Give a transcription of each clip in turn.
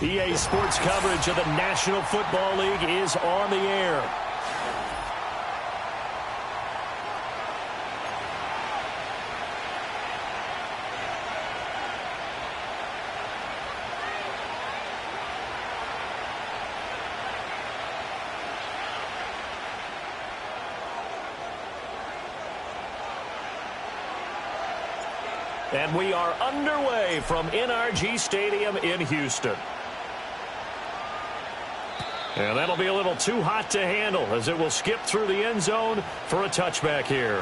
EA Sports coverage of the National Football League is on the air. And we are underway from NRG Stadium in Houston. And that'll be a little too hot to handle as it will skip through the end zone for a touchback here.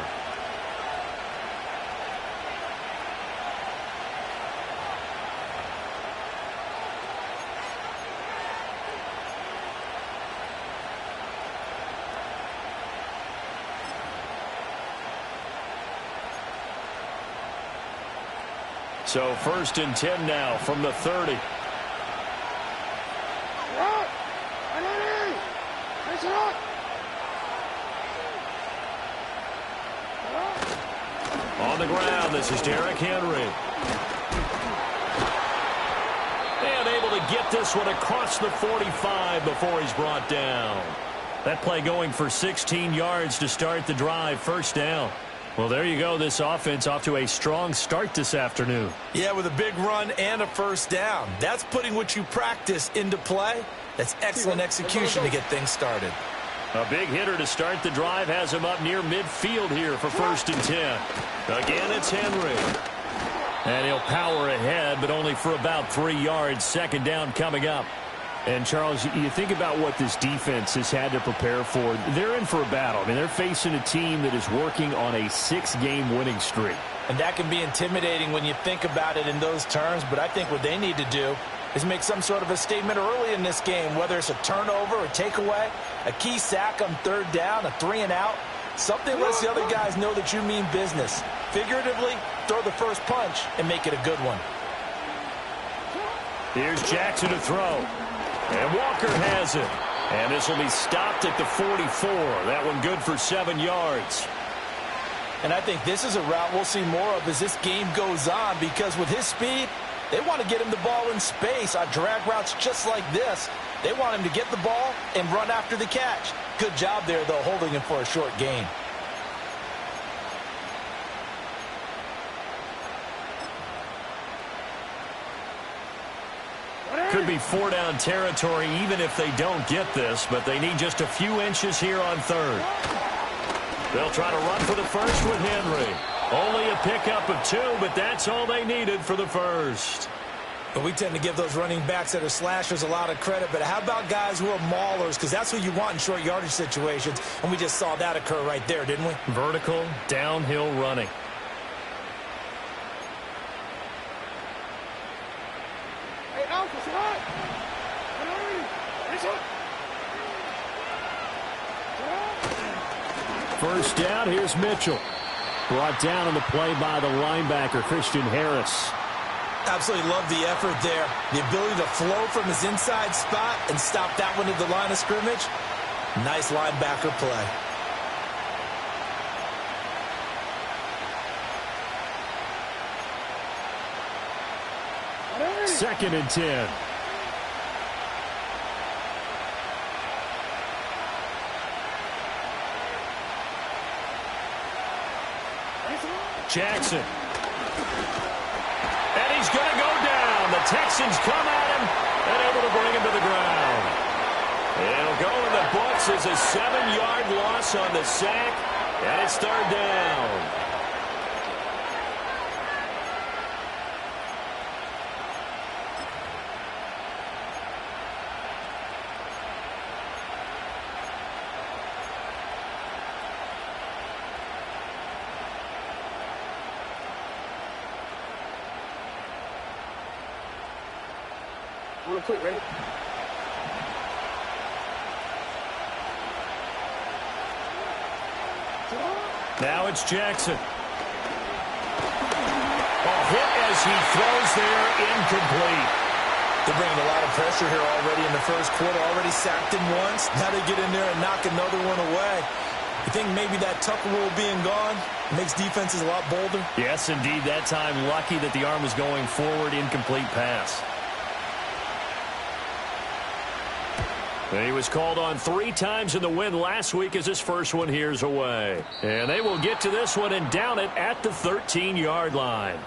So 1st and 10 now from the 30. On the ground, this is Derrick Henry. And able to get this one across the 45 before he's brought down. That play going for 16 yards to start the drive, 1st down. Well, there you go. This offense off to a strong start this afternoon. Yeah, with a big run and a 1st down. That's putting what you practice into play. That's excellent execution to get things started. A big hitter to start the drive has him up near midfield here for 1st and 10. Again, it's Henry. And he'll power ahead, but only for about 3 yards. 2nd down coming up. And, Charles, you think about what this defense has had to prepare for. They're in for a battle. I mean, they're facing a team that is working on a 6-game winning streak. And that can be intimidating when you think about it in those terms, but I think what they need to do is make some sort of a statement early in this game, whether it's a turnover or takeaway, a key sack on 3rd down, a 3-and-out. Something lets the other guys know that you mean business. Figuratively, throw the first punch and make it a good one. Here's Jackson to throw. And Walker has it. And this will be stopped at the 44. That one good for 7 yards. And I think this is a route we'll see more of as this game goes on, because with his speed, they want to get him the ball in space on drag routes just like this. They want him to get the ball and run after the catch. Good job there, though, holding him for a short gain. Could be 4-down territory even if they don't get this, but they need just a few inches here on 3rd. They'll try to run for the 1st with Henry. Only a pickup of 2, but that's all they needed for the 1st. But we tend to give those running backs that are slashers a lot of credit, but how about guys who are maulers? Because that's who you want in short yardage situations, and we just saw that occur right there, didn't we? Vertical, downhill running. First down, here's Mitchell. Brought down on the play by the linebacker, Christian Harris. Absolutely love the effort there. The ability to flow from his inside spot and stop that one at the line of scrimmage. Nice linebacker play. 2nd and 10. Jackson. And he's going to go down. The Texans come at him and able to bring him to the ground. It'll go in the books as a 7-yard loss on the sack, and it's 3rd down. Quick, ready? Now it's Jackson. A hit as he throws there, incomplete. They're bringing a lot of pressure here already in the 1st quarter. Already sacked him once. Now they get in there and knock another one away. You think maybe that Tucker rule being gone makes defenses a lot bolder? Yes, indeed. That time lucky that the arm was going forward, incomplete pass. He was called on 3 times in the win last week as his first one here's away. And they will get to this one and down it at the 13-yard line.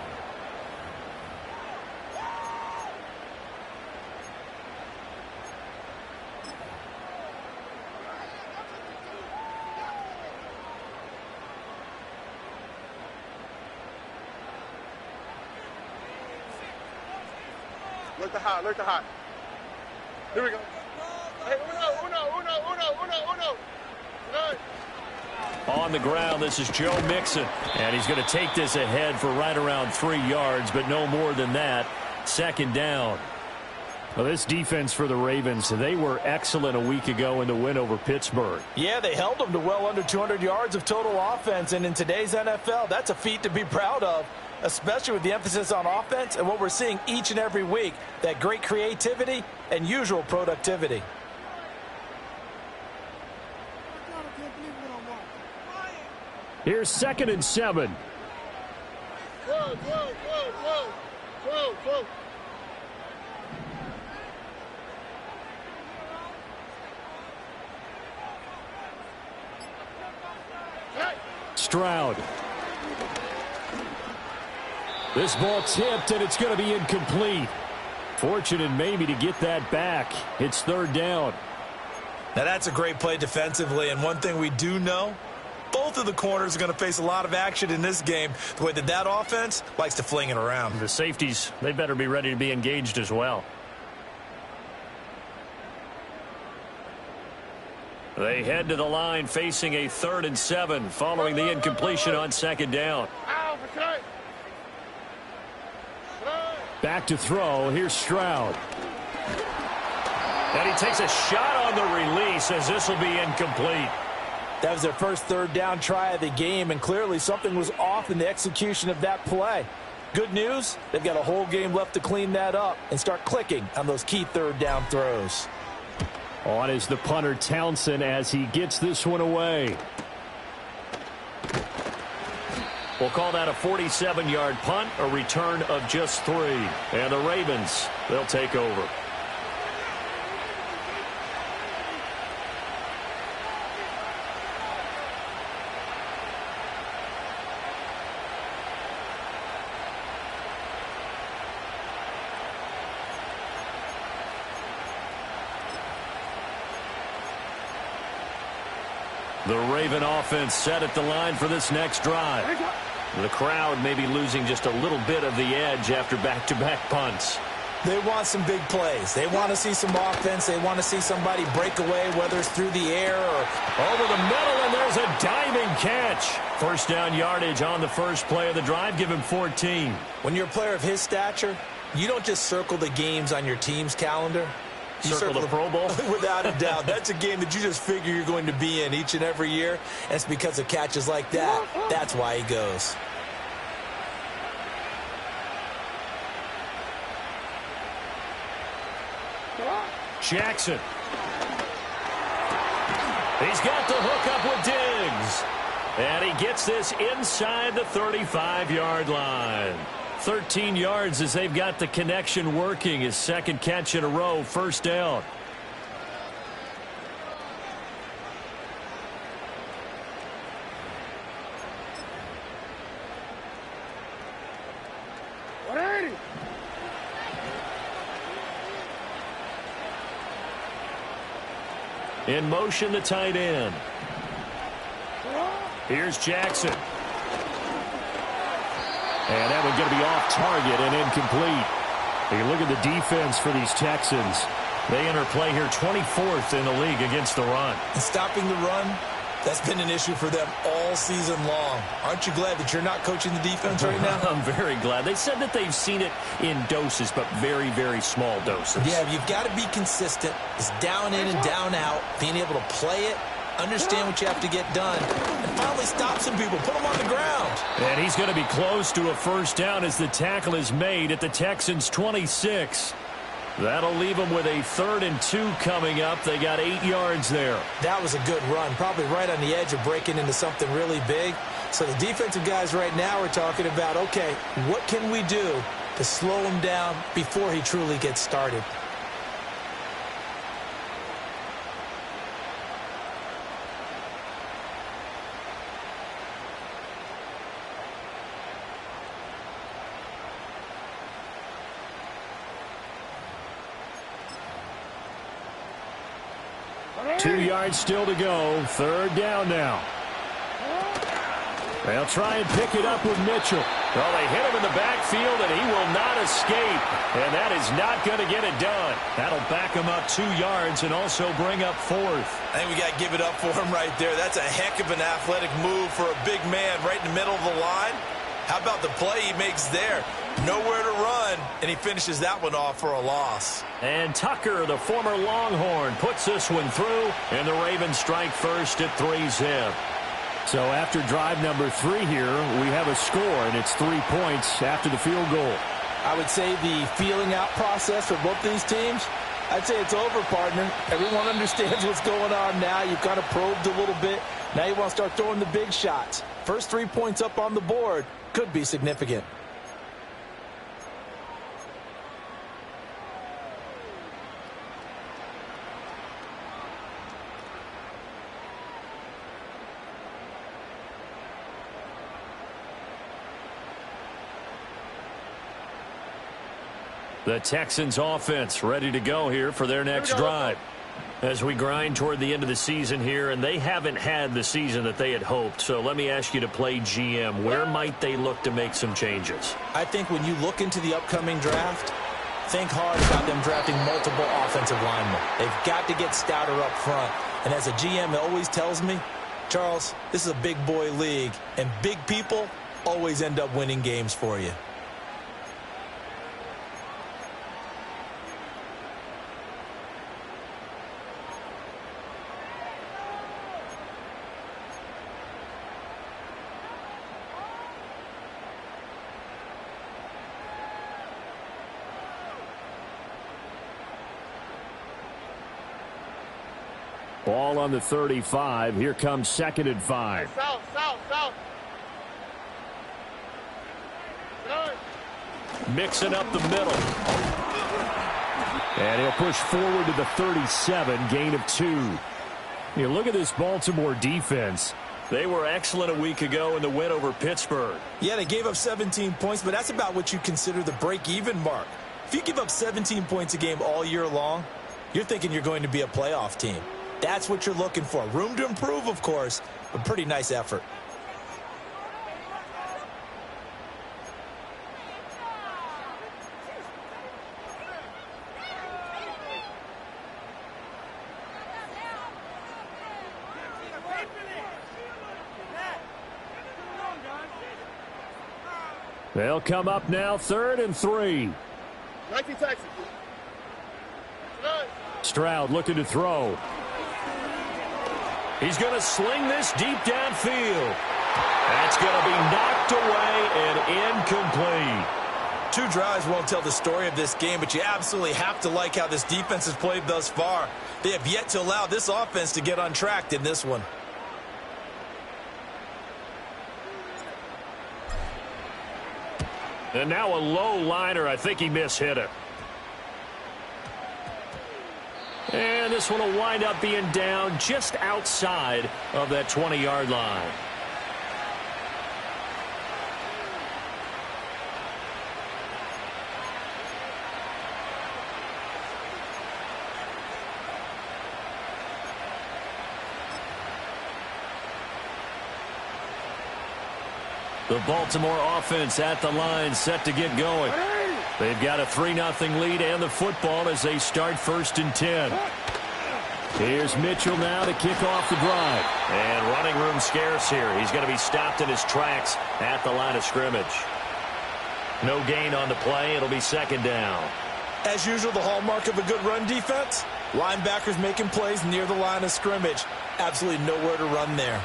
Look the hot, look the hot. Here we go. Hey, uno. On the ground, this is Joe Mixon. And he's going to take this ahead for right around 3 yards, but no more than that. Second down. Well, this defense for the Ravens, they were excellent a week ago in the win over Pittsburgh. Yeah, they held them to well under 200 yards of total offense, and in today's NFL, that's a feat to be proud of, especially with the emphasis on offense and what we're seeing each and every week, that great creativity and usual productivity. Here's 2nd and 7. Whoa. Stroud. This ball tipped, and it's going to be incomplete. Fortunate maybe to get that back. It's 3rd down. Now, that's a great play defensively, and one thing we do know, both of the corners are going to face a lot of action in this game, the way that offense likes to fling it around. The safeties, they better be ready to be engaged as well. They head to the line facing a 3rd and 7 following the incompletion on 2nd down. Back to throw. Here's Stroud. And he takes a shot on the release as this will be incomplete. That was their first 3rd down try of the game, and clearly something was off in the execution of that play. Good news, they've got a whole game left to clean that up and start clicking on those key 3rd down throws. On is the punter Townsend as he gets this one away. We'll call that a 47-yard punt, a return of just 3. And the Ravens, they'll take over. The Raven offense set at the line for this next drive. The crowd may be losing just a little bit of the edge after back-to-back punts. They want some big plays. They want to see some offense. They want to see somebody break away, whether it's through the air or over the middle, and there's a diving catch. 1st down yardage on the first play of the drive. Give him 14. When you're a player of his stature, you don't just circle the games on your team's calendar. You circle the Pro Bowl? Without a doubt. That's a game that you just figure you're going to be in each and every year. And it's because of catches like that. That's why he goes. Jackson. He's got the hook up with Diggs. And he gets this inside the 35-yard line. 13 yards as they've got the connection working. His 2nd catch in a row, 1st down. In motion, the tight end. Here's Jackson. And that one's going to be off target and incomplete. You look at the defense for these Texans. They enter play here 24th in the league against the run. And stopping the run, that's been an issue for them all season long. Aren't you glad that you're not coaching the defense right now? I'm very glad. They said that they've seen it in doses, but very, very small doses. Yeah, you've got to be consistent. It's down in and down out, being able to play it, understand what you have to get done, and finally stop some people, put them on the ground. And he's going to be close to a 1st down as the tackle is made at the Texans' 26. That'll leave them with a 3rd and 2 coming up. They got 8 yards there. That was a good run, probably right on the edge of breaking into something really big. So the defensive guys right now are talking about, okay, what can we do to slow him down before he truly gets started? 2 yards still to go. Third down now. They'll try and pick it up with Mitchell. Well, they hit him in the backfield, and he will not escape. And that is not going to get it done. That'll back him up 2 yards and also bring up fourth. I think we got to give it up for him right there. That's a heck of an athletic move for a big man right in the middle of the line. How about the play he makes there? Nowhere to run, and he finishes that one off for a loss. And Tucker, the former Longhorn, puts this one through, and the Ravens strike first at 3-zip. So after drive number 3 here, we have a score, and it's 3 points after the field goal. I would say the feeling out process for both these teams, I'd say it's over, partner. Everyone understands what's going on now. You've kind of probed a little bit. Now you want to start throwing the big shots. First 3 points up on the board could be significant. The Texans offense ready to go here for their next drive. As we grind toward the end of the season here, and they haven't had the season that they had hoped. So let me ask you to play GM. Where might they look to make some changes? I think when you look into the upcoming draft, think hard about them drafting multiple offensive linemen. They've got to get stouter up front. And as a GM, it always tells me, Charles, this is a big boy league, and big people always end up winning games for you. Ball on the 35. Here comes 2nd and 5. South. Mixing up the middle. And he'll push forward to the 37, gain of 2. You look at this Baltimore defense. They were excellent a week ago in the win over Pittsburgh. Yeah, they gave up 17 points, but that's about what you consider the break-even mark. If you give up 17 points a game all year long, you're thinking you're going to be a playoff team. That's what you're looking for. Room to improve, of course, but pretty nice effort. They'll come up now, 3rd and 3. 19 Texas. Stroud looking to throw. He's going to sling this deep downfield. That's going to be knocked away and incomplete. 2 drives won't tell the story of this game, but you absolutely have to like how this defense has played thus far. They have yet to allow this offense to get untracked in this one. And now a low liner. I think he mishit it. And this one will wind up being down just outside of that 20-yard line. The Baltimore offense at the line, set to get going. They've got a 3-0 lead and the football as they start 1st and 10. Here's Mitchell now to kick off the drive. And running room scarce here. He's going to be stopped in his tracks at the line of scrimmage. No gain on the play. It'll be 2nd down. As usual, the hallmark of a good run defense, linebackers making plays near the line of scrimmage. Absolutely nowhere to run there.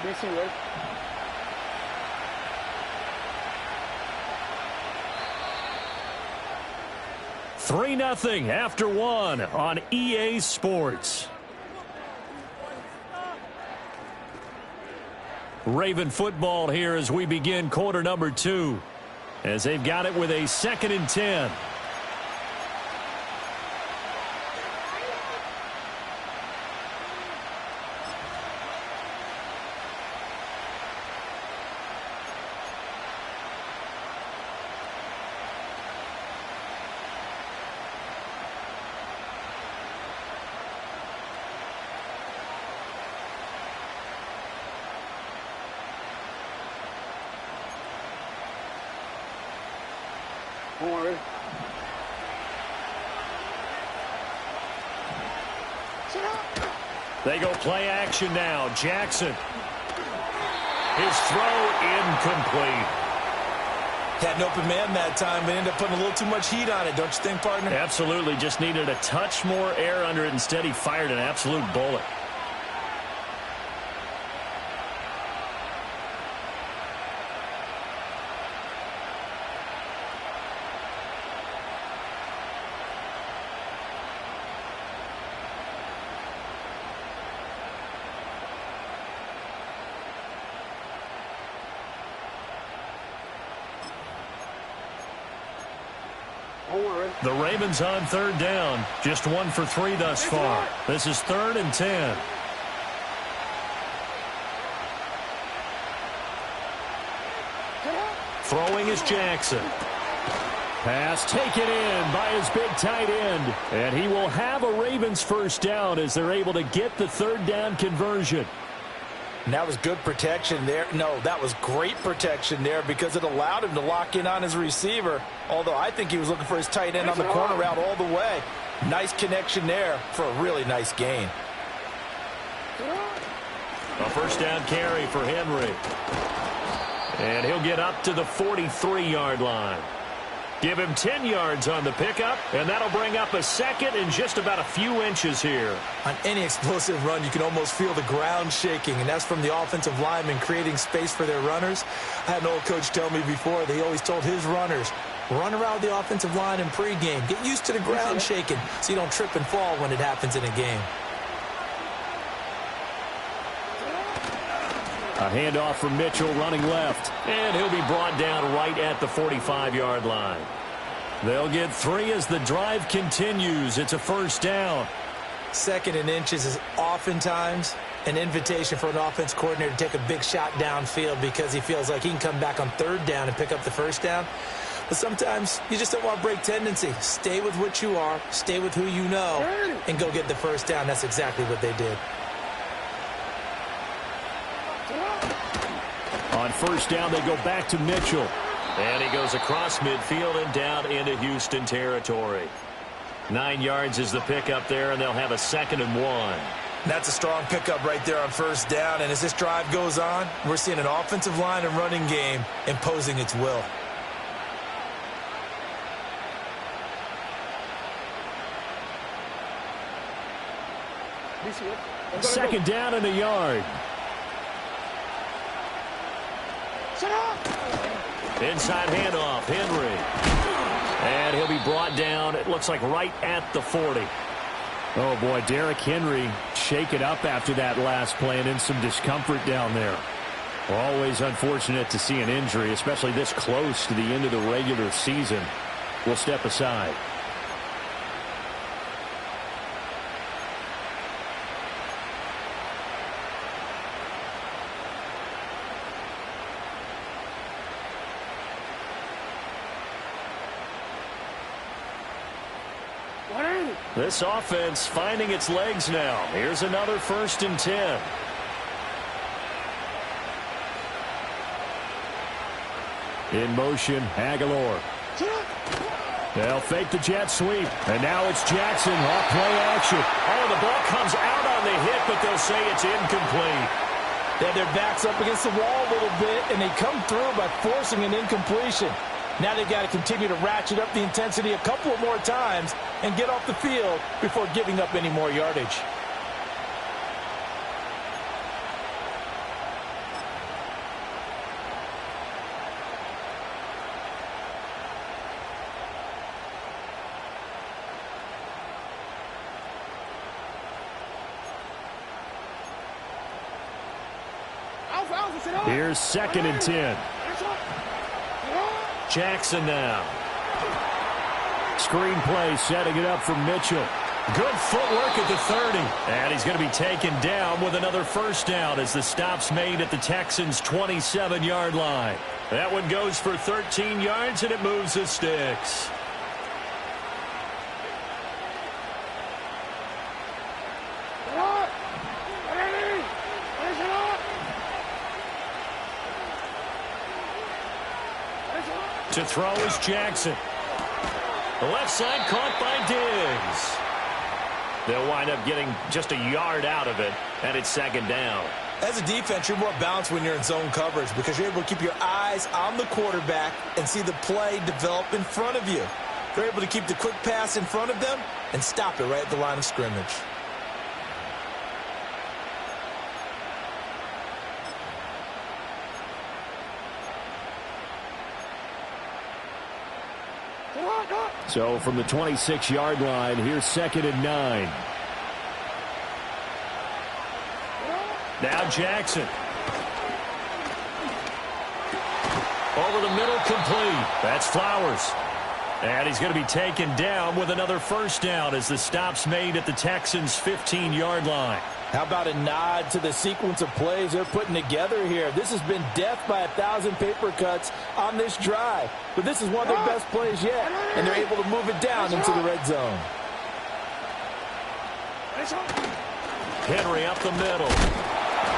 BC West. Three 3-0 after 1 on EA Sports. Raven football here as we begin quarter number 2. As they've got it with a 2nd and 10. They go play action now. Jackson. His throw incomplete. Had an open man that time, but ended up putting a little too much heat on it, don't you think, partner? Absolutely. Just needed a touch more air under it. Instead, he fired an absolute bullet. The Ravens on third down. Just 1 for 3 thus far. This is 3rd and 10. Throwing is Jackson. Pass taken in by his big tight end. And he will have a Ravens first down as they're able to get the third down conversion. And that was good protection there. No, that was great protection there because it allowed him to lock in on his receiver. Although I think he was looking for his tight end on the corner route all the way. Nice connection there for a really nice gain. A first down carry for Henry. And he'll get up to the 43-yard line. Give him 10 yards on the pickup, and that'll bring up a second in just about a few inches here. On any explosive run, you can almost feel the ground shaking, and that's from the offensive linemen creating space for their runners. I had an old coach tell me before that he always told his runners, run around the offensive line in pregame. Get used to the ground shaking so you don't trip and fall when it happens in a game. A handoff from Mitchell running left. And he'll be brought down right at the 45-yard line. They'll get 3 as the drive continues. It's a first down. 2nd and inches is oftentimes an invitation for an offense coordinator to take a big shot downfield because he feels like he can come back on 3rd down and pick up the first down. But sometimes you just don't want to break tendency. Stay with what you are, stay with who you know, and go get the first down. That's exactly what they did. On first down, they go back to Mitchell. And he goes across midfield and down into Houston territory. 9 yards is the pickup there, and they'll have a 2nd and 1. That's a strong pickup right there on first down. And as this drive goes on, we're seeing an offensive line and running game imposing its will. Second down and a yard. Inside handoff, Henry. And he'll be brought down, it looks like right at the 40. Oh, boy, Derrick Henry shaken up after that last play and in some discomfort down there. Always unfortunate to see an injury, especially this close to the end of the regular season. We'll step aside. This offense finding its legs now. Here's another 1st and 10. In motion, Aguilar. They'll fake the jet sweep. And now it's Jackson off play action. Oh, the ball comes out on the hit, but they'll say it's incomplete. They have their backs up against the wall a little bit, and they come through by forcing an incompletion. Now they've got to continue to ratchet up the intensity a couple of more times and get off the field before giving up any more yardage. Here's 2nd and 10. Jackson now. Screen play setting it up for Mitchell. Good footwork at the 30. And he's going to be taken down with another first down as the stop's made at the Texans' 27-yard line. That one goes for 13 yards, and it moves the sticks. To throw is Jackson. The left side caught by Diggs. They'll wind up getting just a yard out of it, and it's second down. As a defense, you're more balanced when you're in zone coverage because you're able to keep your eyes on the quarterback and see the play develop in front of you. They're able to keep the quick pass in front of them and stop it right at the line of scrimmage. So from the 26-yard line, here's second and 9. Now Jackson. Over the middle, complete. That's Flowers. And he's going to be taken down with another first down as the stop's made at the Texans' 15-yard line. How about a nod to the sequence of plays they're putting together here? This has been death by 1,000 paper cuts on this drive. But this is one of their best plays yet, and they're able to move it down into the red zone. Henry up the middle.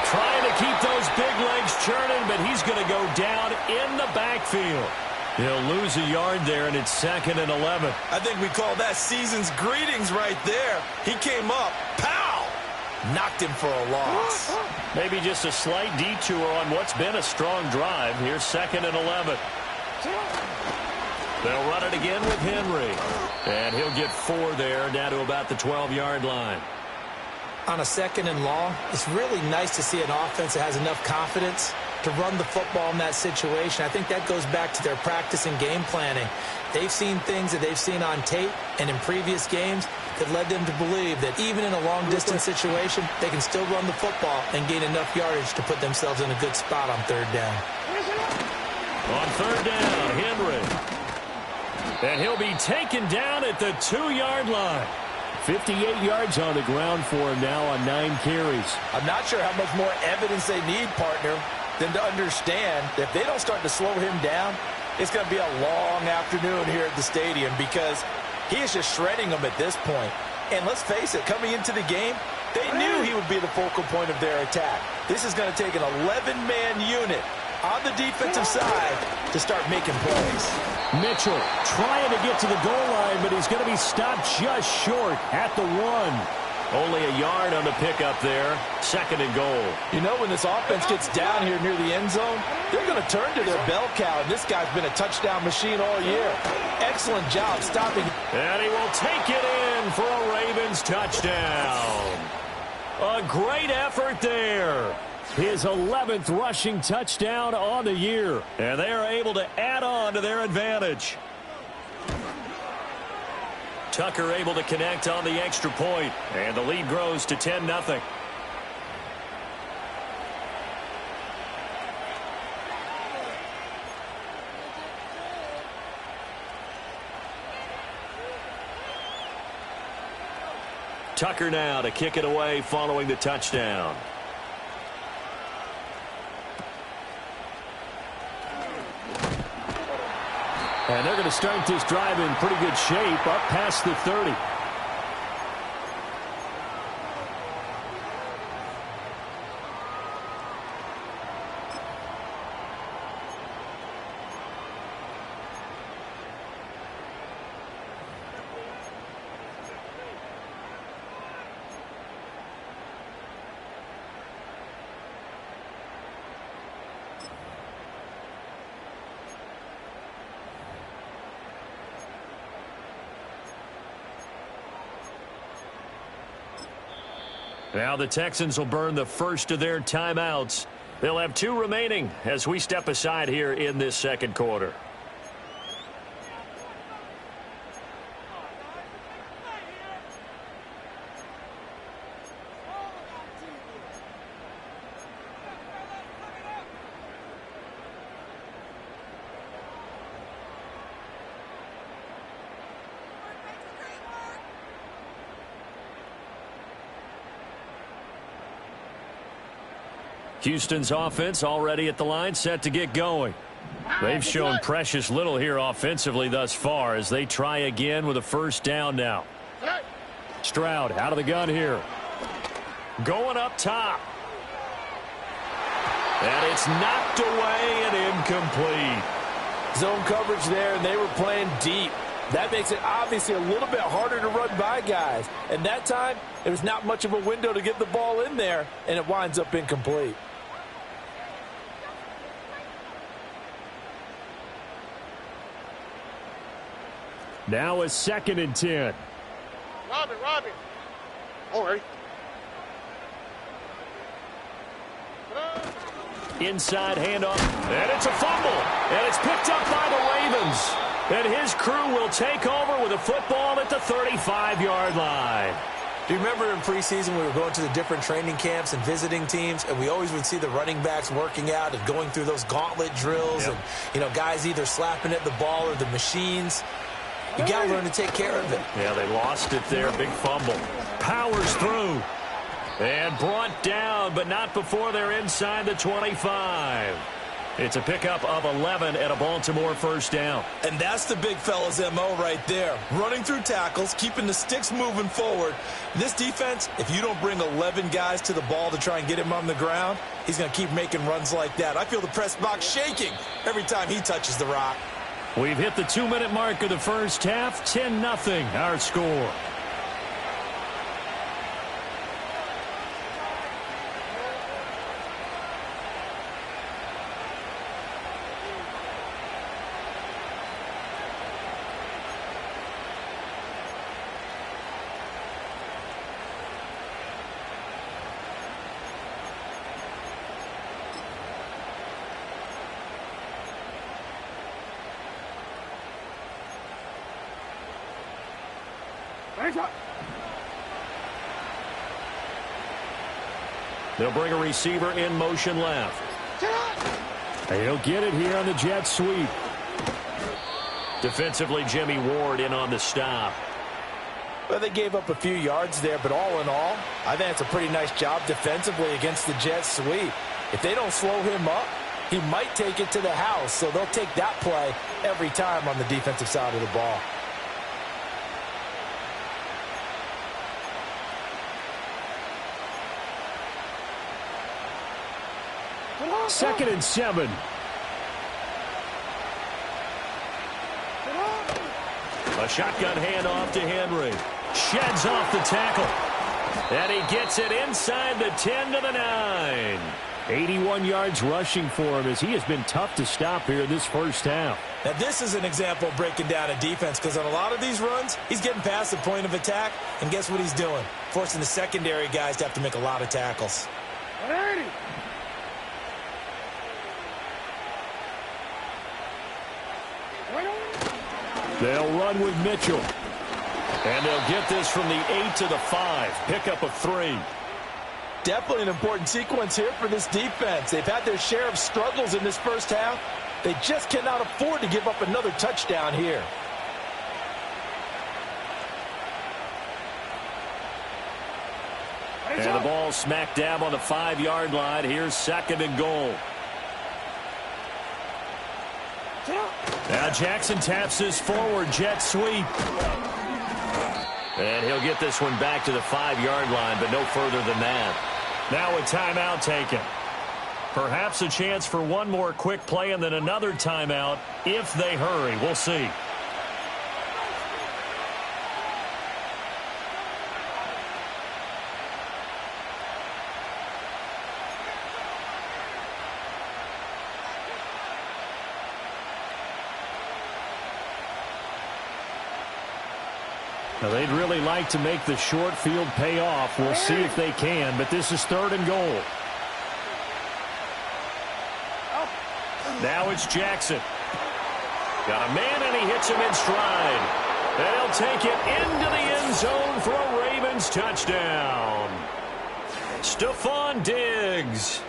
Trying to keep those big legs churning, but he's going to go down in the backfield. He'll lose a yard there, and it's second and 11. I think we call that season's greetings right there. He came up, pow! Knocked him for a loss. Maybe just a slight detour on what's been a strong drive. Here's second and 11. They'll run it again with Henry. And he'll get 4 there, down to about the 12-yard line. On a second and long, it's really nice to see an offense that has enough confidence to run the football in that situation. I think that goes back to their practice and game planning. They've seen things that they've seen on tape and in previous games that led them to believe that even in a long-distance situation, they can still run the football and gain enough yardage to put themselves in a good spot on third down. On third down, Henry. And he'll be taken down at the 2-yard line. 58 yards on the ground for him now on 9 carries. I'm not sure how much more evidence they need, partner, than to understand that if they don't start to slow him down, it's going to be a long afternoon here at the stadium because he is just shredding them at this point. And let's face it, coming into the game, they knew he would be the focal point of their attack. This is going to take an 11-man unit on the defensive side to start making plays. Mitchell trying to get to the goal line, but he's going to be stopped just short at the 1. Only a yard on the pickup there. Second and goal. You know, when this offense gets down here near the end zone, they're going to turn to their bell cow, and this guy's been a touchdown machine all year. Excellent job stopping. And he will take it in for a Ravens touchdown. A great effort there. His 11th rushing touchdown on the year. And they are able to add on to their advantage. Tucker able to connect on the extra point, and the lead grows to 10-0. Tucker now to kick it away following the touchdown. And they're going to start this drive in pretty good shape, up past the 30. Now the Texans will burn the first of their timeouts. They'll have 2 remaining as we step aside here in this second quarter. Houston's offense already at the line, set to get going. They've shown precious little here offensively thus far as they try again with a first down now. Stroud out of the gun here. Going up top. And it's knocked away and incomplete. Zone coverage there, and they were playing deep. That makes it obviously a little bit harder to run by guys. And that time, there was not much of a window to get the ball in there, and it winds up incomplete. Now a 2nd and 10. Robin. All right. Inside handoff, and it's a fumble, and it's picked up by the Ravens. And his crew will take over with a football at the 35-yard line. Do you remember in preseason we were going to the different training camps and visiting teams, and we always would see the running backs working out and going through those gauntlet drills, Yep. and, guys either slapping at the ball or the machines. You got to learn to take care of it. Yeah, they lost it there. Big fumble. Powers through. And brought down, but not before they're inside the 25. It's a pickup of 11 at a Baltimore first down. And that's the big fella's MO right there. Running through tackles, keeping the sticks moving forward. This defense, if you don't bring 11 guys to the ball to try and get him on the ground, he's going to keep making runs like that. I feel the press box shaking every time he touches the rock. We've hit the 2-minute mark of the first half. 10-0 our score. They'll bring a receiver in motion left. He'll get it here on the jet sweep. Defensively, Jimmy Ward in on the stop. Well, they gave up a few yards there, but all in all, I think it's a pretty nice job defensively against the jet sweep. If they don't slow him up, he might take it to the house, so they'll take that play every time on the defensive side of the ball. Second and 7. A shotgun handoff to Henry. Sheds off the tackle. And he gets it inside the 10 to the 9. 81 yards rushing for him as he has been tough to stop here this first half. Now, this is an example of breaking down a defense because on a lot of these runs, he's getting past the point of attack, and guess what he's doing? Forcing the secondary guys to have to make a lot of tackles. They'll run with Mitchell. And they'll get this from the 8 to the 5. Pickup of 3. Definitely an important sequence here for this defense. They've had their share of struggles in this first half. They just cannot afford to give up another touchdown here. And the ball smack dab on the 5-yard line. Here's 2nd and goal. Now Jackson taps this forward jet sweep. And he'll get this one back to the 5-yard line, but no further than that. Now a timeout taken. Perhaps a chance for one more quick play and then another timeout if they hurry. We'll see. Now, they'd really like to make the short field pay off. We'll see if they can, but this is 3rd and goal. Now it's Jackson. Got a man, and he hits him in stride. And he'll take it into the end zone for a Ravens touchdown. Stephon Diggs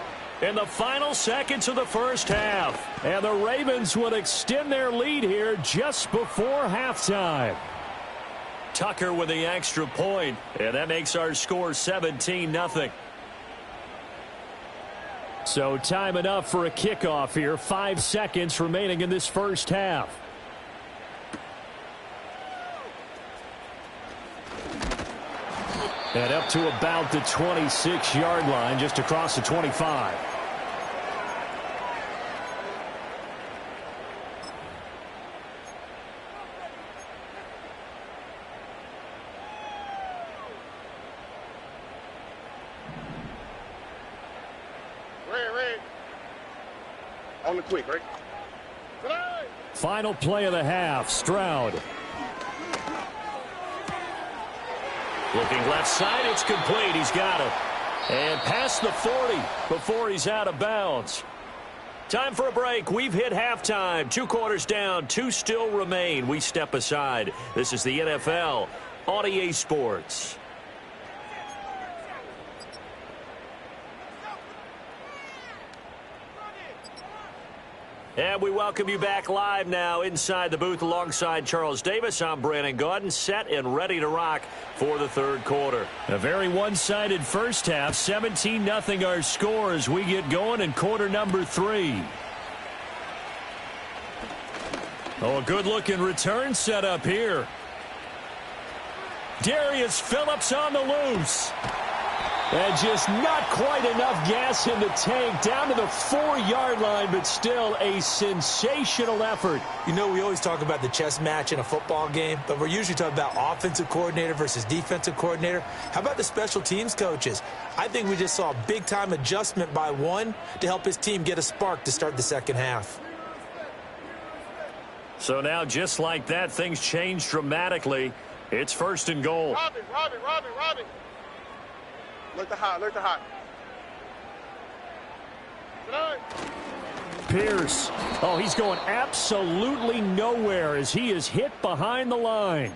in the final seconds of the first half. And the Ravens would extend their lead here just before halftime. Tucker with the extra point, and that makes our score 17-0. So time enough for a kickoff here. 5 seconds remaining in this first half. And up to about the 26-yard line, just across the 25. On the quick, right? Final play of the half, Stroud. Looking left side, it's complete. He's got it. And past the 40 before he's out of bounds. Time for a break. We've hit halftime. 2 quarters down, 2 still remain. We step aside. This is the NFL on EA Sports. And we welcome you back live now inside the booth alongside Charles Davis. I'm Brandon Gaudin, set and ready to rock for the third quarter. A very one-sided first half, 17-0 our score as we get going in quarter number 3. Oh, a good-looking return set up here. Darius Phillips on the loose. And just not quite enough gas in the tank, down to the 4-yard line, but still a sensational effort. You know, we always talk about the chess match in a football game, but we're usually talking about offensive coordinator versus defensive coordinator. How about the special teams coaches? I think we just saw a big-time adjustment by one to help his team get a spark to start the second half. So now, just like that, things change dramatically. It's 1st and goal. Robbie. Look to hot. Pierce. Oh, he's going absolutely nowhere as he is hit behind the line.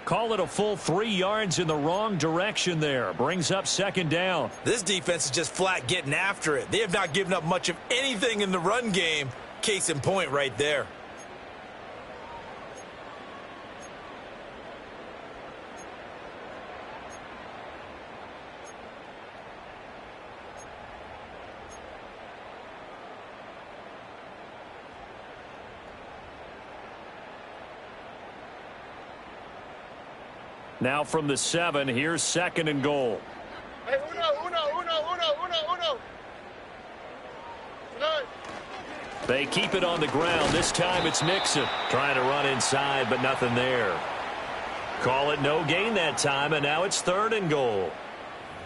Call it a full 3 yards in the wrong direction there. Brings up 2nd down. This defense is just flat getting after it. They have not given up much of anything in the run game. Case in point right there. Now from the 7, here's 2nd and goal. Hey, uno. They keep it on the ground. This time it's Mixon trying to run inside, but nothing there. Call it no gain that time, and now it's 3rd and goal.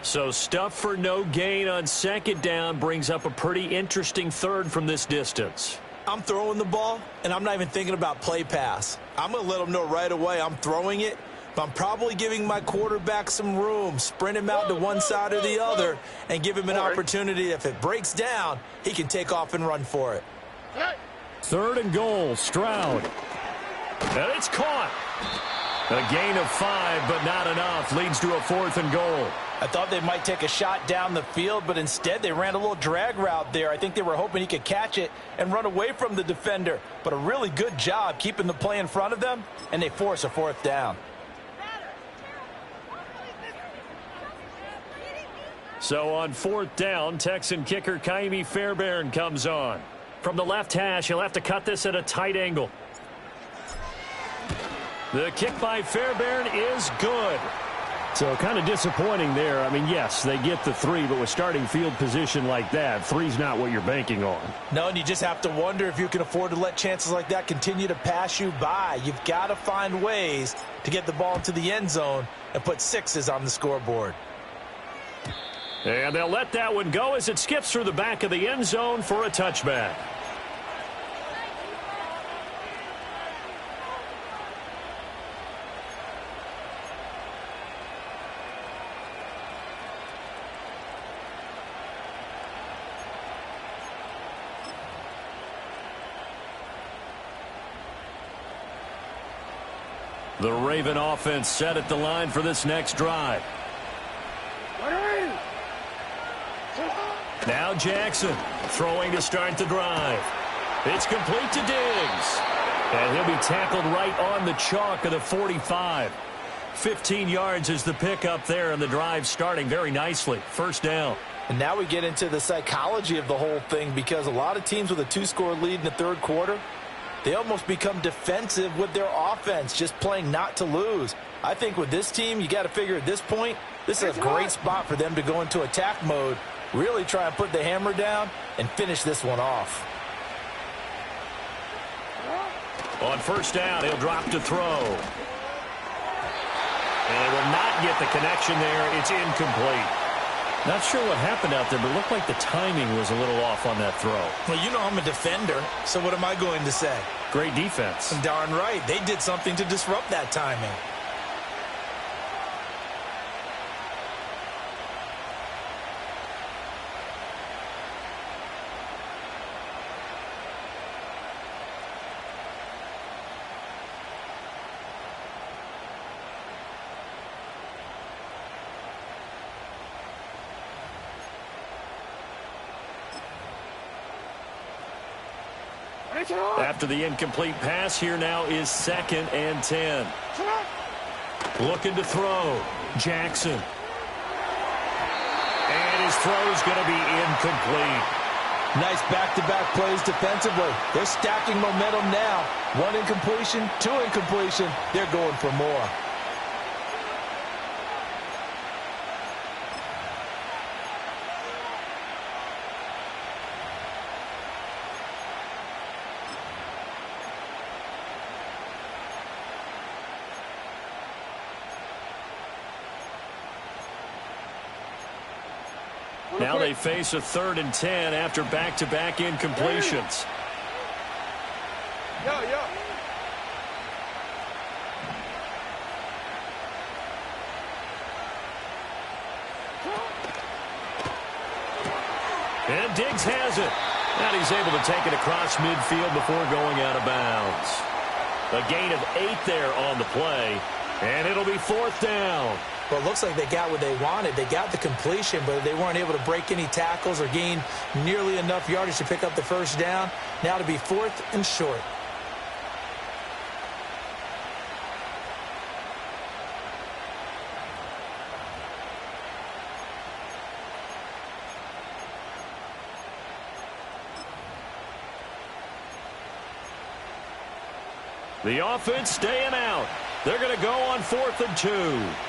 So stuff for no gain on 2nd down brings up a pretty interesting 3rd from this distance. I'm throwing the ball, and I'm not even thinking about play pass. I'm going to let them know right away I'm throwing it. I'm probably giving my quarterback some room, sprint him out to one side or the other, and give him an opportunity. If it breaks down, he can take off and run for it. 3rd and goal, Stroud. And it's caught. A gain of 5, but not enough. Leads to a 4th and goal. I thought they might take a shot down the field, but instead they ran a little drag route there. I think they were hoping he could catch it and run away from the defender. But a really good job keeping the play in front of them, and they force a 4th down. So on 4th down, Texan kicker Kaimi Fairbairn comes on. From the left hash, he'll have to cut this at a tight angle. The kick by Fairbairn is good. So kind of disappointing there. I mean, yes, they get the 3, but with starting field position like that, 3's not what you're banking on. No, and you just have to wonder if you can afford to let chances like that continue to pass you by. You've got to find ways to get the ball into the end zone and put 6s on the scoreboard. And they'll let that one go as it skips through the back of the end zone for a touchback. The Raven offense set at the line for this next drive. Now Jackson throwing to start the drive. It's complete to Diggs. And he'll be tackled right on the chalk of the 45. 15 yards is the pickup there, and the drive starting very nicely. 1st down. And now we get into the psychology of the whole thing, because a lot of teams with a 2-score lead in the 3rd quarter, they almost become defensive with their offense, just playing not to lose. I think with this team, you got to figure at this point, this is a great spot for them to go into attack mode, really try and put the hammer down and finish this one off. On 1st down, he'll drop to throw. And will not get the connection there. It's incomplete. Not sure what happened out there, but it looked like the timing was a little off on that throw. Well, you know I'm a defender, so what am I going to say? Great defense. Darn right. They did something to disrupt that timing. After the incomplete pass, here now is 2nd and 10. Looking to throw. Jackson. And his throw's going to be incomplete. Nice back-to-back plays defensively. They're stacking momentum now. 1 incompletion, 2 incompletion. They're going for more. Now they face a 3rd and 10 after back-to-back incompletions. And Diggs has it. And he's able to take it across midfield before going out of bounds. A gain of 8 there on the play. And it'll be 4th down. Well, it looks like they got what they wanted. They got the completion, but they weren't able to break any tackles or gain nearly enough yardage to pick up the first down. Now to be 4th and short. The offense staying out. They're going to go on 4th and 2.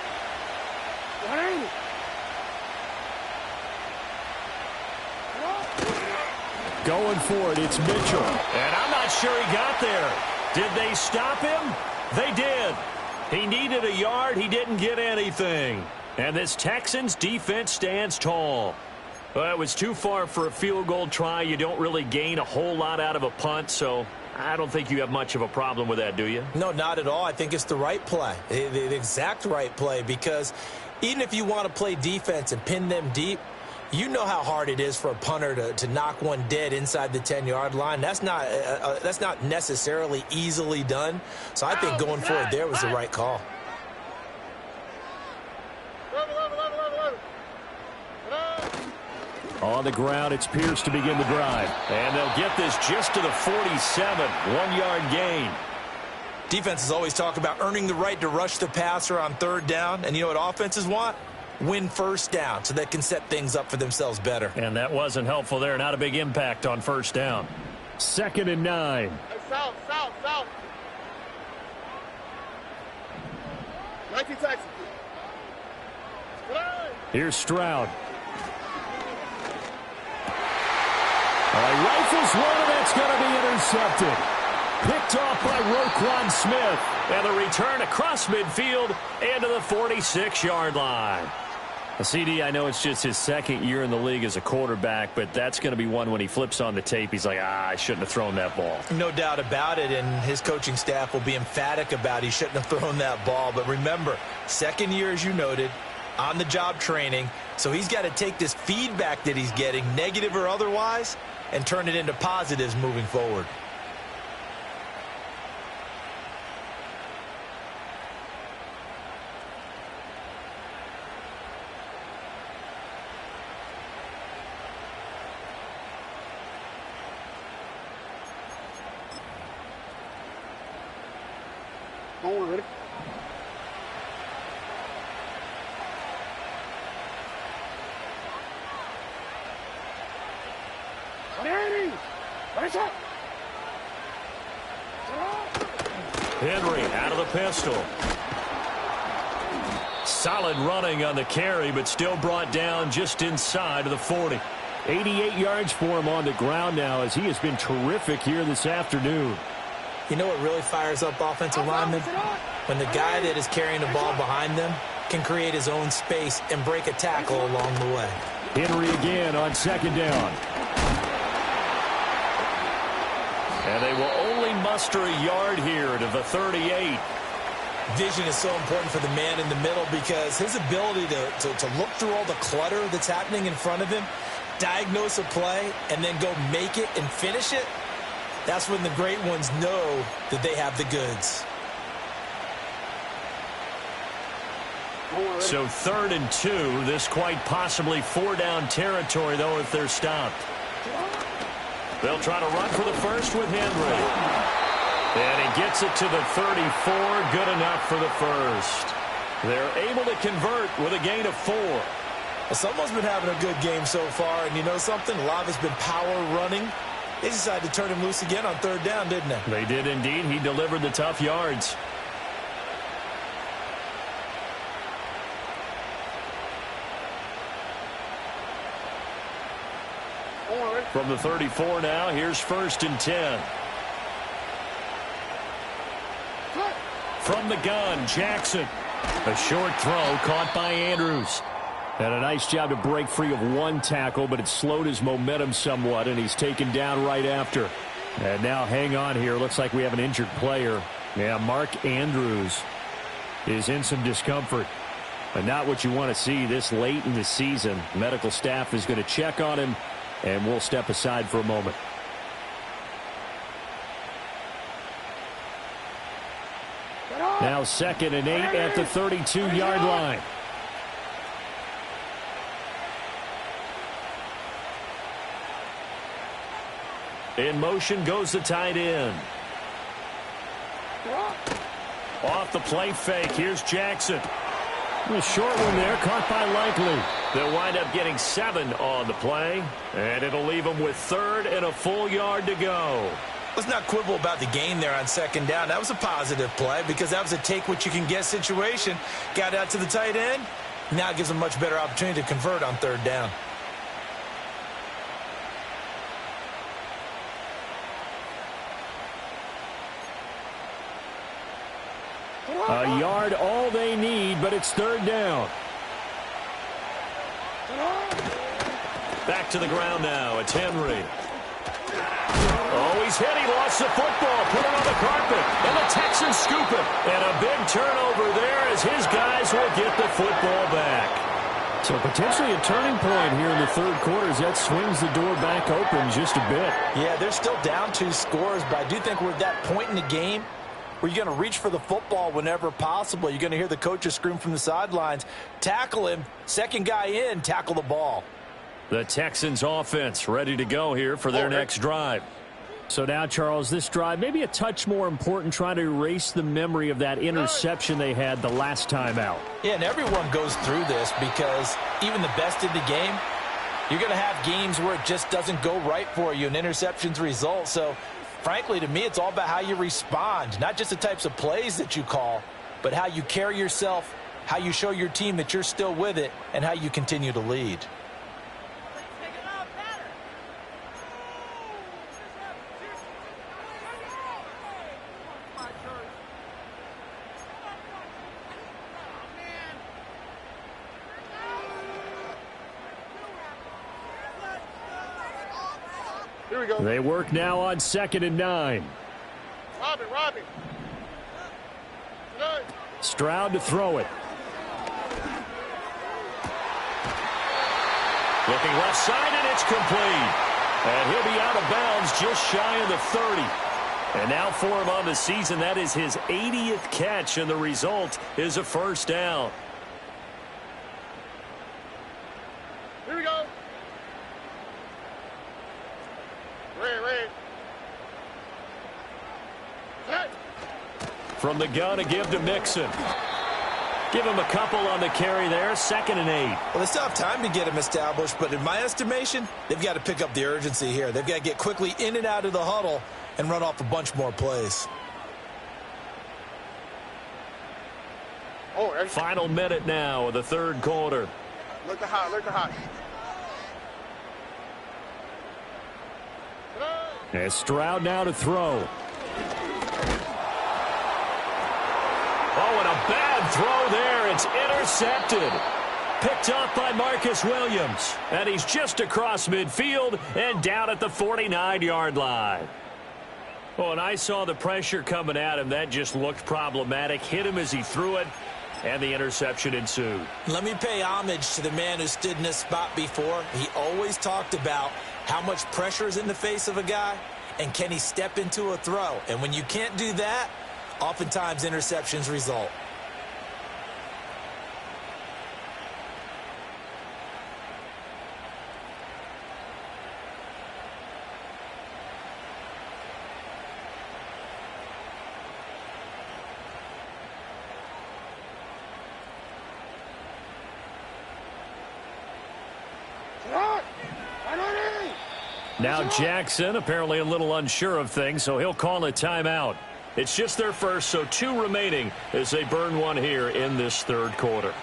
Going for it, it's Mitchell. And I'm not sure he got there. Did they stop him? They did. He needed a yard. He didn't get anything. And this Texans defense stands tall. Well, it was too far for a field goal try. You don't really gain a whole lot out of a punt, so I don't think you have much of a problem with that, do you? No, not at all. I think it's the right play, the exact right play, because even if you want to play defense and pin them deep, you know how hard it is for a punter to knock one dead inside the 10-yard line. That's not necessarily easily done. So I think going for it there was the right call. On the ground, it's Pierce to begin the drive. And they'll get this just to the 47, 1-yard gain. Defenses always talk about earning the right to rush the passer on 3rd down. And you know what offenses want? Win 1st down so they can set things up for themselves better. And that wasn't helpful there. Not a big impact on 1st down. 2nd and 9. South. 19 Texas. Here's Stroud. Rifles one, and that's going to be intercepted. Picked off by Roquan Smith. And the return across midfield and to the 46-yard line. CD, I know it's just his 2nd year in the league as a quarterback, but that's going to be one when he flips on the tape. He's like, I shouldn't have thrown that ball. No doubt about it, and his coaching staff will be emphatic about he shouldn't have thrown that ball. But remember, 2nd year, as you noted, on-the-job training, so he's got to take this feedback that he's getting, negative or otherwise, and turn it into positives moving forward. Ready? Henry out of the pistol. Solid running on the carry, but still brought down just inside of the 40. 88 yards for him on the ground now, as he has been terrific here this afternoon. You know what really fires up offensive linemen? When the guy that is carrying the ball behind them can create his own space and break a tackle along the way. Henry again on second down. And they will only muster a yard here to the 38. Vision is so important for the man in the middle because his ability to look through all the clutter that's happening in front of him, diagnose a play, and then go make it and finish it, that's when the great ones know that they have the goods. So 3rd and 2. This quite possibly 4-down territory, though, if they're stopped. They'll try to run for the first with Henry. And he gets it to the 34. Good enough for the first. They're able to convert with a gain of 4. Well, someone's been having a good game so far, and you know something? A lot of it's been power running. They decided to turn him loose again on 3rd down, didn't they? They did indeed. He delivered the tough yards. From the 34 now, here's 1st and 10. From the gun, Jackson. A short throw caught by Andrews. And a nice job to break free of one tackle, but it slowed his momentum somewhat, and he's taken down right after. And now hang on here. Looks like we have an injured player. Yeah, Mark Andrews is in some discomfort. But not what you want to see this late in the season. Medical staff is going to check on him, and we'll step aside for a moment. Now 2nd and 8 at the 32-yard line. In motion goes the tight end. Off the play fake. Here's Jackson. A short one there, caught by Likely. They'll wind up getting 7 on the play, and it'll leave them with 3rd and a full yard to go. Let's not quibble about the gain there on 2nd down. That was a positive play because that was a take-what-you-can-get situation. Got out to the tight end. Now it gives them a much better opportunity to convert on 3rd down. A yard all they need, but it's 3rd down. Back to the ground now. It's Henry. Oh, he's hit. He lost the football. Put it on the carpet. And the Texans scoop it. And a big turnover there as his guys will get the football back. So potentially a turning point here in the 3rd quarter as that swings the door back open just a bit. Yeah, they're still down 2 scores, but I do think we're at that point in the game where you're going to reach for the football whenever possible. You're going to hear the coaches scream from the sidelines, tackle him, 2nd guy in, tackle the ball. The Texans offense ready to go here for their next drive. So now, Charles, this drive maybe a touch more important, trying to erase the memory of that interception they had the last time out. Yeah, and everyone goes through this because even the best in the game, you're going to have games where it just doesn't go right for you and interceptions result. So, frankly, to me, it's all about how you respond, not just the types of plays that you call, but how you carry yourself, how you show your team that you're still with it, and how you continue to lead. Here we go. They work now on 2nd and 9. Robbie. Good. Stroud to throw it. Looking left side, and it's complete. And he'll be out of bounds just shy of the 30. And now for him on the season, that is his 80th catch, and the result is a 1st down. Here we go. Red. Set. From the gun to give to Mixon. Give him a couple on the carry there. 2nd and 8. Well, they still have time to get him established, but in my estimation, they've got to pick up the urgency here. They've got to get quickly in and out of the huddle and run off a bunch more plays. Final minute now of the 3rd quarter. Look at hot. And Stroud now to throw. Oh, and a bad throw there. It's intercepted. Picked up by Marcus Williams. And he's just across midfield and down at the 49-yard line. Oh, and I saw the pressure coming at him. That just looked problematic. Hit him as he threw it, and the interception ensued. Let me pay homage to the man who stood in this spot before. He always talked about how much pressure is in the face of a guy, and can he step into a throw. And when you can't do that, oftentimes interceptions result. Now Jackson apparently a little unsure of things, so he'll call a timeout. It's just their first, so 2 remaining as they burn one here in this third quarter.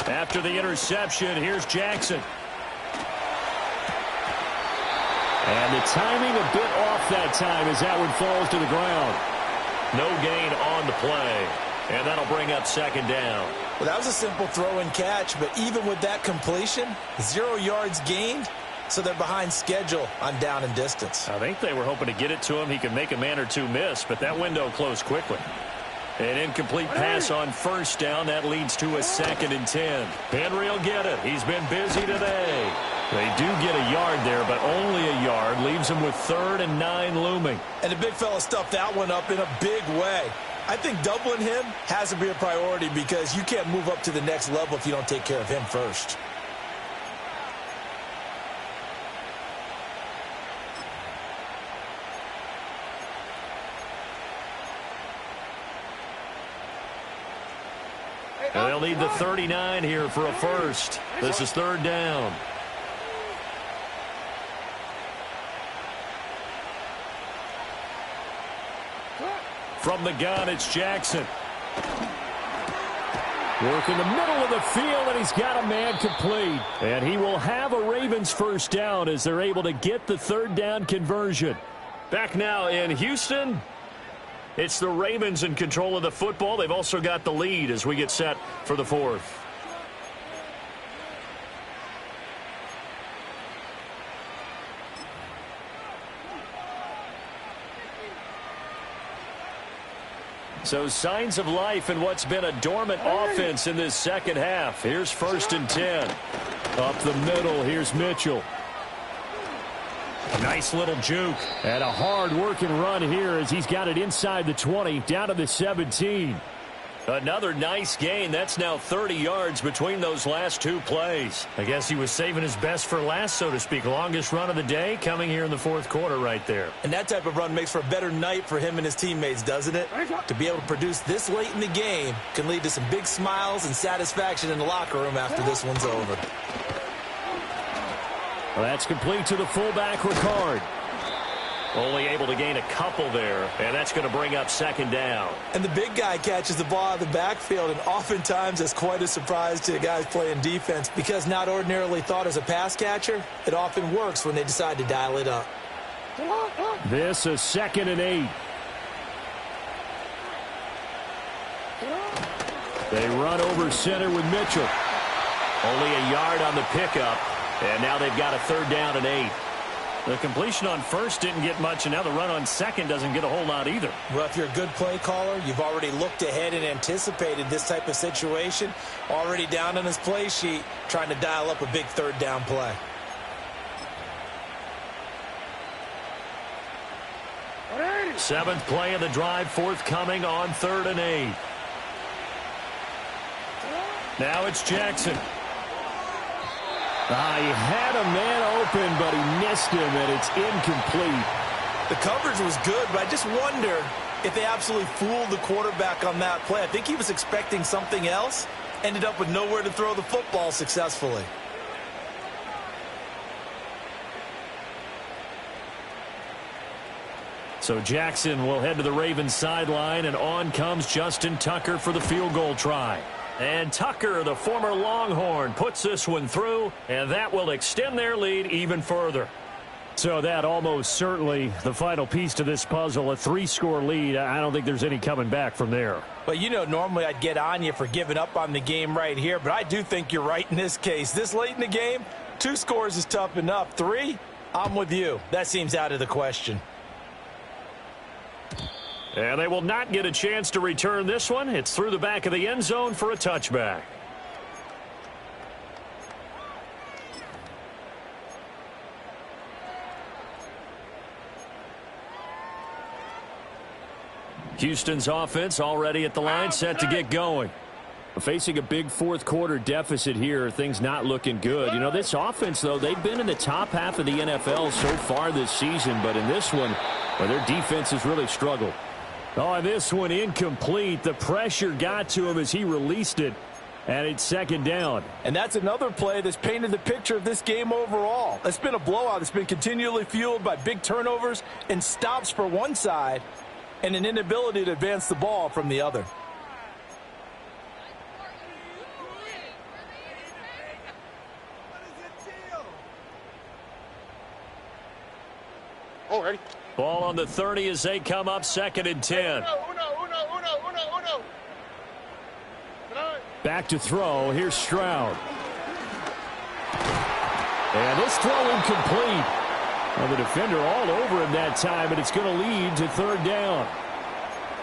After the interception, here's Jackson. And the timing a bit off that time as that one falls to the ground. No gain on the play. And that'll bring up second down. Well, that was a simple throw and catch, but even with that completion, 0 yards gained, so they're behind schedule on down and distance. I think they were hoping to get it to him. He could make a man or two miss, but that window closed quickly. An incomplete pass on first down. That leads to a 2nd and 10. Henry will get it. He's been busy today. They do get a yard there, but only a yard. Leaves him with 3rd and 9 looming. And the big fella stuffed that one up in a big way. I think doubling him has to be a priority because you can't move up to the next level if you don't take care of him first. And they'll need the 39 here for a first. This is 3rd down. From the gun, it's Jackson. Work in the middle of the field, and he's got a man complete. And he will have a Ravens first down as they're able to get the 3rd down conversion. Back now in Houston. It's the Ravens in control of the football. They've also got the lead as we get set for the 4th. So signs of life in what's been a dormant offense in this second half. Here's 1st and 10. Up the middle, here's Mitchell. Nice little juke. And a hard-working run here as he's got it inside the 20, down to the 17. Another nice gain. That's now 30 yards between those last 2 plays. I guess he was saving his best for last, so to speak. Longest run of the day coming here in the 4th quarter right there. And that type of run makes for a better night for him and his teammates, doesn't it? To be able to produce this late in the game can lead to some big smiles and satisfaction in the locker room after this one's over. Well, that's complete to the fullback, Ricard. Only able to gain a couple there, and that's going to bring up 2nd down. And the big guy catches the ball out of the backfield, and oftentimes it's quite a surprise to the guys playing defense because not ordinarily thought as a pass catcher, it often works when they decide to dial it up. This is 2nd and 8. They run over center with Mitchell. Only a yard on the pickup, and now they've got a 3rd down and 8. The completion on first didn't get much, and now the run on second doesn't get a whole lot either. Well, if you're a good play caller, you've already looked ahead and anticipated this type of situation. Already down on his play sheet, trying to dial up a big 3rd down play. Seventh play of the drive, forthcoming on 3rd and 8. Now it's Jackson. He had a man open, but he missed him, and it's incomplete. The coverage was good, but I just wonder if they absolutely fooled the quarterback on that play. I think he was expecting something else, ended up with nowhere to throw the football successfully. So Jackson will head to the Ravens sideline, and on comes Justin Tucker for the field goal try. And Tucker, the former Longhorn, puts this one through, and that will extend their lead even further. So that almost certainly the final piece to this puzzle, a 3-score lead. I don't think there's any coming back from there. But, you know, normally I'd get on you for giving up on the game right here, but I do think you're right in this case. This late in the game, 2 scores is tough enough. 3, I'm with you. That seems out of the question. And they will not get a chance to return this one. It's through the back of the end zone for a touchback. Houston's offense already at the line, set to get going. Facing a big fourth-quarter deficit here, things not looking good. You know, this offense, though, they've been in the top half of the NFL so far this season, but in this one, well, their defense has really struggled. Oh, and this one incomplete. The pressure got to him as he released it, and it's second down. And that's another play that's painted the picture of this game overall. It's been a blowout. It's been continually fueled by big turnovers and stops for one side and an inability to advance the ball from the other. Already. Ball on the 30 as they come up, 2nd and 10. Uno. Back to throw. Here's Stroud. And this throw incomplete. Well, the defender all over him that time, and it's going to lead to 3rd down.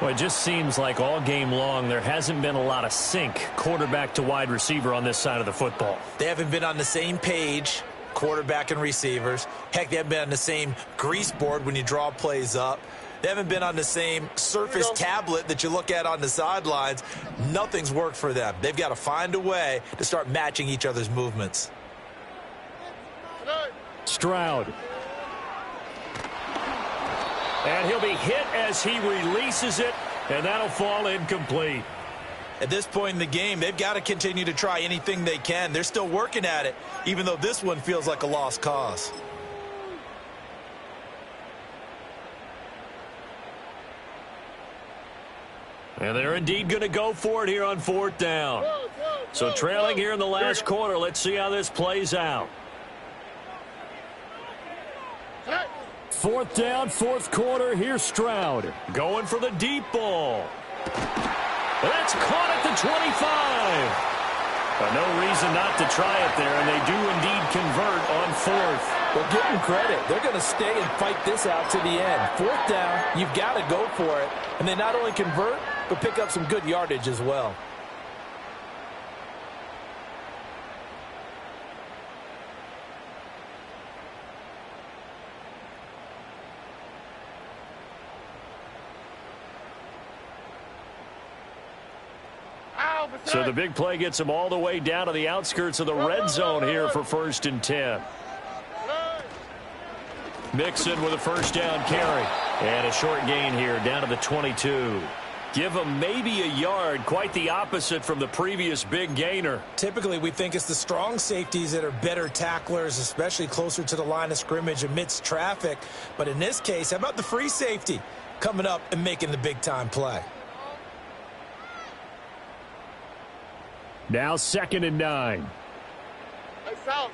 Well, it just seems like all game long there hasn't been a lot of sync quarterback to wide receiver on this side of the football. They haven't been on the same page, quarterback and receivers. Heck, they haven't been on the same grease board when you draw plays up. They haven't been on the same surface tablet that you look at on the sidelines. Nothing's worked for them. They've got to find a way to start matching each other's movements. Stroud. And he'll be hit as he releases it, and that'll fall incomplete. At this point in the game, they've got to continue to try anything they can. They're still working at it, even though this one feels like a lost cause. And they're indeed going to go for it here on 4th down. So trailing here in the last quarter, let's see how this plays out. 4th down, 4th quarter. Here's Stroud going for the deep ball. That's caught at the 25. But no reason not to try it there, and they do indeed convert on 4th. Well, give them credit. They're going to stay and fight this out to the end. 4th down, you've got to go for it. And they not only convert, but pick up some good yardage as well. So the big play gets them all the way down to the outskirts of the red zone here for 1st and 10. Mixon with a 1st down carry. And a short gain here down to the 22. Give them maybe a yard, quite the opposite from the previous big gainer. Typically, we think it's the strong safeties that are better tacklers, especially closer to the line of scrimmage amidst traffic. But in this case, how about the free safety coming up and making the big-time play? Now 2nd and 9. Hey, south.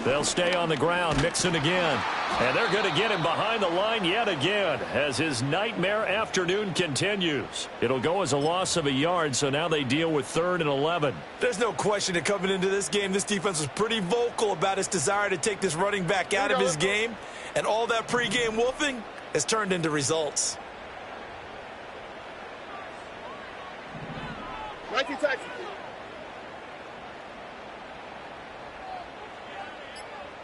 They'll stay on the ground, Mixon again. And they're going to get him behind the line yet again as his nightmare afternoon continues. It'll go as a loss of a yard, so now they deal with 3rd and 11. There's no question that coming into this game, this defense was pretty vocal about its desire to take this running back out of his game. And all that pregame wolfing has turned into results. Nike Texas.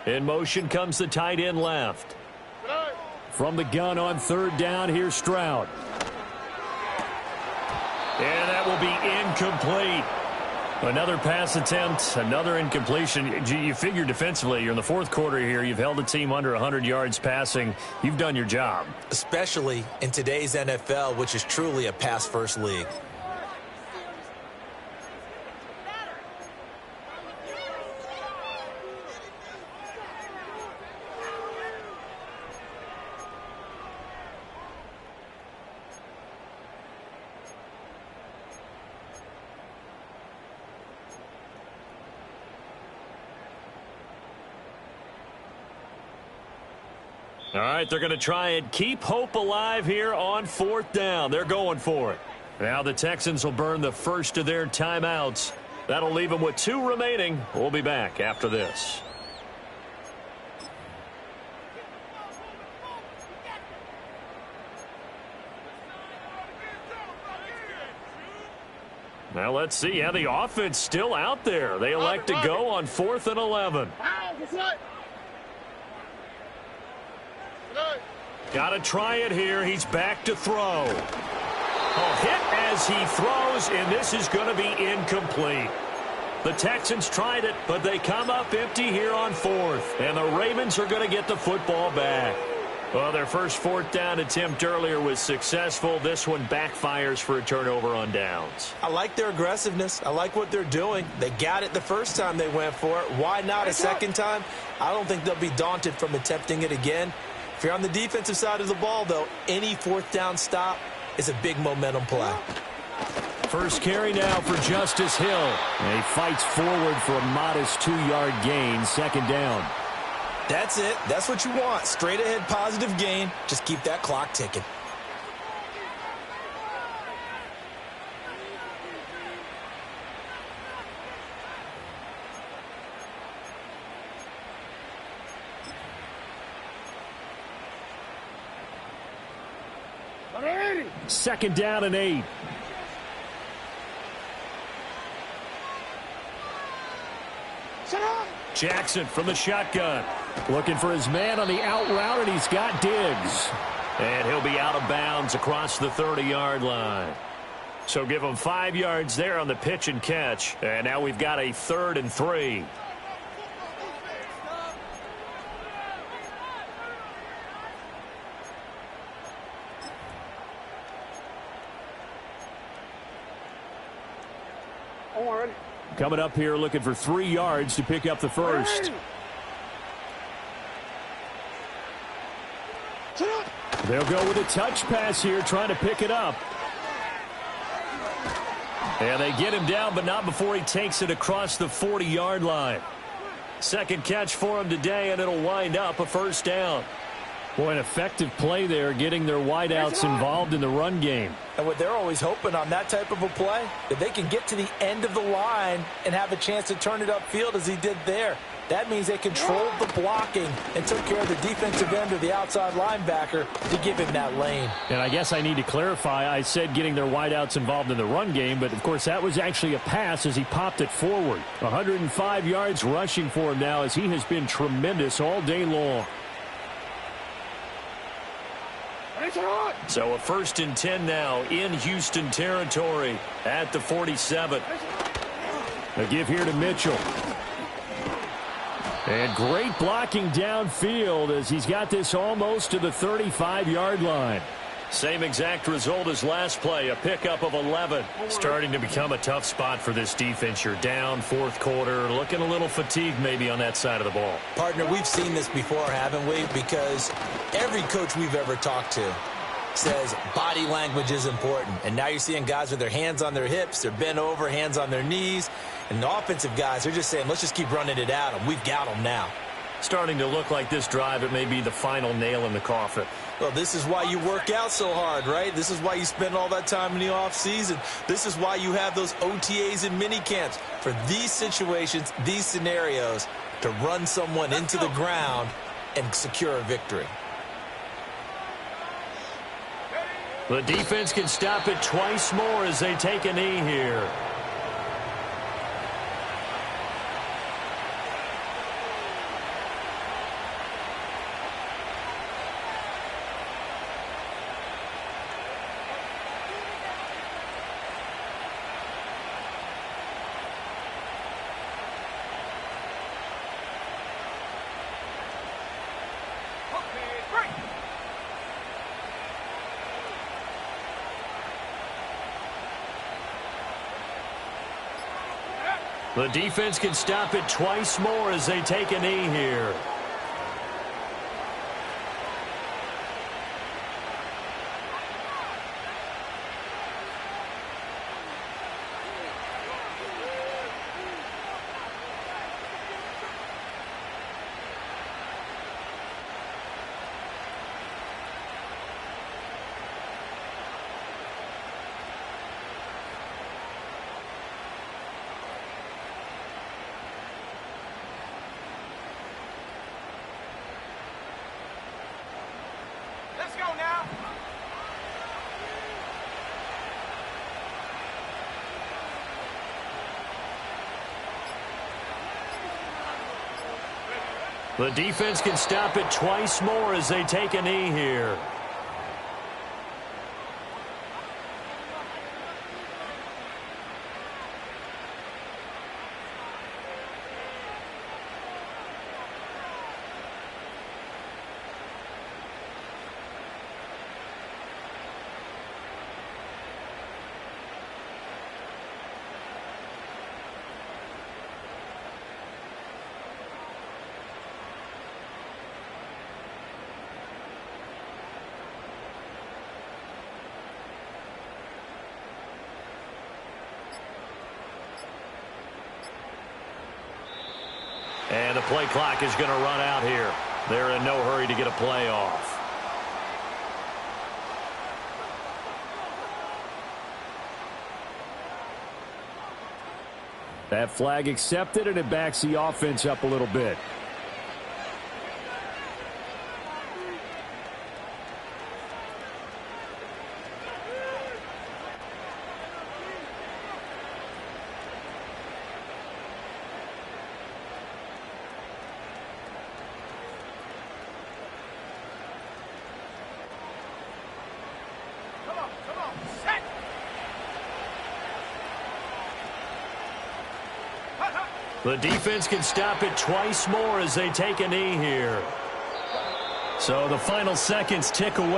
In motion comes the tight end left. From the gun on 3rd down, here's Stroud. And that will be incomplete. Another pass attempt, another incompletion. You figure defensively, you're in the 4th quarter here. You've held the team under 100 yards passing. You've done your job. Especially in today's NFL, which is truly a pass-first league. All right, they're going to try and keep hope alive here on 4th down. They're going for it. Now the Texans will burn the first of their timeouts. That'll leave them with 2 remaining. We'll be back after this. Now let's see how the offense still out there. They elect to go on 4th and 11. Got to try it here. He's back to throw. Hit as he throws, and this is going to be incomplete. The Texans tried it, but they come up empty here on 4th, and the Ravens are going to get the football back. Well, their first 4th down attempt earlier was successful. This one backfires for a turnover on downs. I like their aggressiveness. I like what they're doing. They got it the first time they went for it. Why not a second time? I don't think they'll be daunted from attempting it again. If you're on the defensive side of the ball, though, any 4th down stop is a big momentum play. First carry now for Justice Hill. And he fights forward for a modest 2-yard gain, 2nd down. That's it. That's what you want. Straight ahead positive gain. Just keep that clock ticking. Second down and 8. Jackson from the shotgun. Looking for his man on the out route, and he's got Diggs. And he'll be out of bounds across the 30-yard line. So give him 5 yards there on the pitch and catch. And now we've got a 3rd and 3. Coming up here looking for 3 yards to pick up the first. They'll go with a touch pass here, trying to pick it up. And they get him down, but not before he takes it across the 40-yard line. Second catch for him today, and it'll wind up a first down. Boy, an effective play there, getting their wideouts involved in the run game. And what they're always hoping on that type of a play, that they can get to the end of the line and have a chance to turn it upfield as he did there. That means they controlled the blocking and took care of the defensive end or the outside linebacker to give him that lane. And I guess I need to clarify, I said getting their wideouts involved in the run game, but of course that was actually a pass as he popped it forward. 105 yards rushing for him now as he has been tremendous all day long. So a 1st and 10 now in Houston territory at the 47. A give here to Mitchell. And great blocking downfield as he's got this almost to the 35-yard line. Same exact result as last play, a pickup of 11. Starting to become a tough spot for this defense. You're down 4th quarter, looking a little fatigued maybe on that side of the ball. Partner, we've seen this before, haven't we? Because every coach we've ever talked to says body language is important. And now you're seeing guys with their hands on their hips, they're bent over, hands on their knees. And the offensive guys, they're just saying, let's just keep running it at them. We've got them now. Starting to look like this drive, it may be the final nail in the coffin. Well, this is why you work out so hard, right? This is why you spend all that time in the offseason. This is why you have those OTAs and mini camps for these situations, these scenarios, to run someone into the ground and secure a victory. The defense can stop it twice more as they take a knee here. The defense can stop it twice more as they take a knee here. The defense can stop it twice more as they take a knee here. And the play clock is going to run out here. They're in no hurry to get a play off. That flag accepted, and it backs the offense up a little bit. The defense can stop it twice more as they take a knee here. So the final seconds tick away.